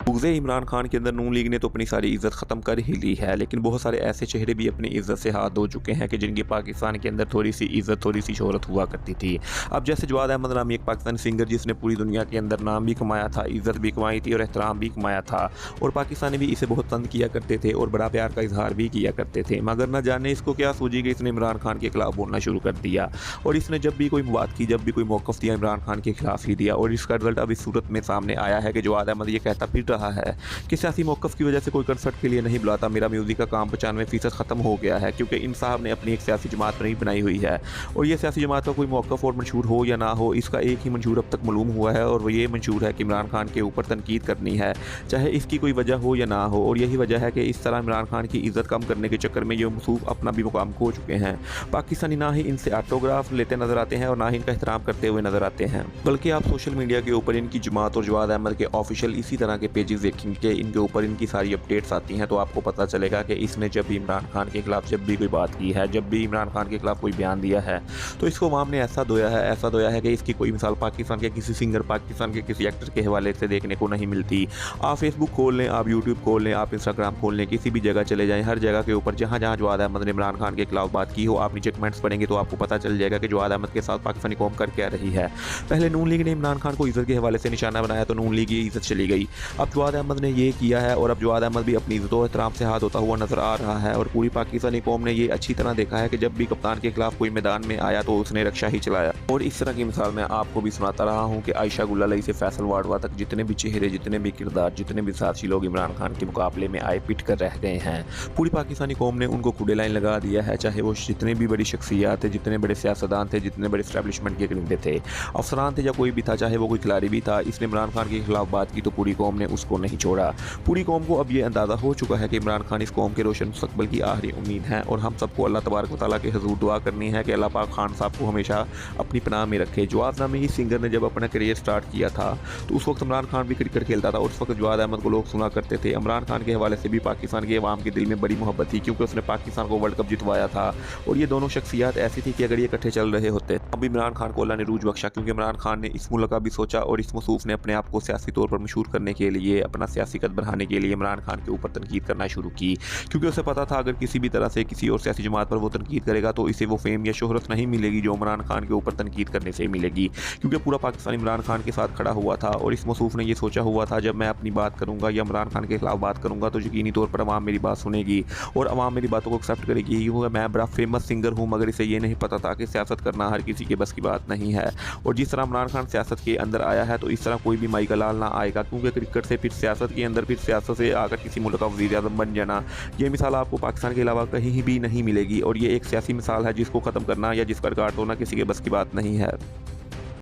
मकबूज़े इमरान खान के अंदर नून लीग ने तो अपनी सारी इज़्ज़त ख़त्म कर ही ली है, लेकिन बहुत सारे ऐसे चेहरे भी अपनी इज़्ज़त से हाथ धो चुके हैं कि जिनकी पाकिस्तान के अंदर थोड़ी-सी इज़्ज़त, थोड़ी-सी शोहरत हुआ करती थी। अब जैसे जवाद अहमद नामी एक पाकिस्तानी सिंगर जिसने पूरी दुनिया के अंदर नाम भी कमाया था, इज़्ज़त भी कमाई थी और एहतराम भी कमाया था, और पाकिस्तानी भी इसे बहुत पसंद किया करते थे और बड़ा प्यार का इज़हार भी किया करते थे। मगर न जाने इसको क्या सूझी कि इसने इमरान खान के खिलाफ बोलना शुरू कर दिया, और इसने जब भी कोई बात की, जब भी कोई मौक़िफ़ दिया, इमरान खान के खिलाफ ही दिया। और इसका रिज़ल्ट अब इस सूरत में सामने आया है कि जवाद अहमद ये कहता फिर रहा है कि सियासी मौक़िफ़ की वजह से कोई कंसर्ट के लिए नहीं बुलाता, मेरा म्यूज़िक का काम 95% ख़त्म हो गया है, क्योंकि इन साहब ने अपनी एक सियासी जमात नहीं बनाई हुई है। और ये सियासी जमात का कोई मौक़िफ़ और मंशूर हो या ना हो, इसका एक ही मंशूर अब तक मालूम हुआ है, और वो ये मंशूर है कि इमरान खान के ऊपर तनकीद करनी है, चाहे इसकी कोई वजह हो या ना हो। और यही वजह है कि इस तरह इमरान खान की इज़्ज़त कम करने के चक्कर में ये मसूफ़ अपना भी मुकाम खो चुके हैं। पाकिस्तानी ना ही इनसे ऑटोग्राफ लेते नज़र आते हैं और ना ही इनका एहतराम करते हुए नज़र आते हैं, बल्कि आप सोशल मीडिया के ऊपर इनकी जमात और जवाद अहमद के ऑफिशियल इसी तरह के पेजेस देखेंगे, इनके ऊपर इनकी सारी अपडेट्स आती हैं, तो आपको पता चलेगा कि इसने जब भी इमरान खान के खिलाफ जब भी कोई बात की है, जब भी इमरान खान के खिलाफ कोई बयान दिया है, तो इसको अवाम ने ऐसा धोया है कि इसकी कोई मिसाल पाकिस्तान के किसी सिंगर, पाकिस्तान के किसी एक्टर के हवाले से देखने को नहीं मिलती। आप फेसबुक खोल लें, आप यूट्यूब खोल लें, आप इंस्टाग्राम खोल लें, किसी भी जगह चले जाएँ, हर जगह के ऊपर जहाँ जहाँ जवाद अहमद ने इमरान खान के खिलाफ बात की हो, आप नीचे कमेंट्स पढ़ेंगे तो आपको पता चल जाएगा कि जवाद अहमद के साथ पाकिस्तानी कौम कर क्या रही है। पहले नून लीग ने इमरान खान को इज़्ज़त के हवाले से निशाना बनाया तो नून लीग की इज़्ज़त चली गई। अब जवाद अहमद ने ये किया है, और अब जवाद अहमद भी अपनी इज़्ज़त और एहतराम से हाथ धोता हुआ नज़र आ रहा है। और पूरी पाकिस्तानी कौम ने ये अच्छी तरह देखा है कि जब भी कप्तान के खिलाफ कोई मैदान में आया तो उसने रक्षा ही चलाया। और इस तरह की मिसाल मैं आपको भी सुनाता रहा हूँ कि आयशा गुलाली से फैसल वाडवा तक जितने भी चेहरे, जितने भी किरदार, जितने भी साथी लोग इमरान खान के मुकाबले में आए पिट कर रह गए हैं। पूरी पाकिस्तानी कौम ने उनको खुडे लाइन लगा दिया है, चाहे वो जितने भी बड़ी शख्सियात थे, जितने बड़े सियासतदान थे, जितने बड़े इस्टेब्लिशमेंट के करिंदे थे, अफसरान थे या कोई भी था, चाहे वो कोई खिलाड़ी भी था, इसने इमरान खान के खिलाफ बात की तो पूरी कौम ने उसको नहीं छोड़ा। पूरी कौम को अब ये अंदाज़ा हो चुका है कि इमरान खान इस कौम के रोशन मुस्तकबिल की आखिरी उम्मीद है, और हम सबको अल्लाह तबारक व तआला के हुज़ूर दुआ करनी है कि अल्लाह पाक खान साहब को हमेशा अपनी पनाह में रखे। जवाद नामी इस सिंगर ने जब अपना करियर स्टार्ट किया था तो उस वक्त इमरान खान भी क्रिकेट खेलता था, और उस वक्त जवाद अहमद को लोग सुना करते थे। इमरान खान के हवाले से भी पाकिस्तान के अवाम के दिल में बड़ी मोहब्बत थी, क्योंकि उसने पाकिस्तान को वर्ल्ड कप जितवाया था, और ये दोनों शख्सियात ऐसी थी कि अगर ये इकट्ठे चल रहे होते अब इमरान खान को अल्लाह ने रूज बख्शा, क्योंकि इमरान खान ने इस मुल्क का भी सोचा, और इस मसूफ़ ने अपने आप को सियासी तौर पर मशहूर करने के लिए, अपना सियासी कद बढ़ाने के लिए इमरान खान के ऊपर तनकीद करना शुरू की, क्योंकि उसे पता था अगर किसी भी तरह से किसी और सियासी जमात पर वो तनकीद करेगा तो इसे वो फेम या शोहरत नहीं मिलेगी जो इमरान खान के ऊपर तनकीद करने से मिलेगी, क्योंकि पूरा पाकिस्तान इमरान खान के साथ खड़ा हुआ था। और इस मसूफ़ ने ये सोचा हुआ था जब मैं अपनी बात करूँगा या इमरान खान के खिलाफ बात करूँगा तो यकीनी तौर पर अवाम मेरी बात सुनेगी और अवाम मेरी बातों को एक्सेप्ट करेगी, क्योंकि मैं बड़ा फेमस सिंगर हूँ। मगर इसे ये नहीं पता था कि सियासत करना हर किसी के बस की बात नहीं है, और जिस तरह इमरान खान सियासत के अंदर आया है तो इस तरह कोई भी माई का लाल ना आएगा, क्योंकि क्रिकेट से फिर सियासत के अंदर, फिर सियासत से आकर किसी मुल्क का वज़ीर-ए-आज़म बन जाना, ये मिसाल आपको पाकिस्तान के अलावा कहीं भी नहीं मिलेगी। और ये एक सियासी मिसाल है जिसको ख़त्म करना या जिसका रिकॉर्ड तोड़ना किसी के बस की बात नहीं है।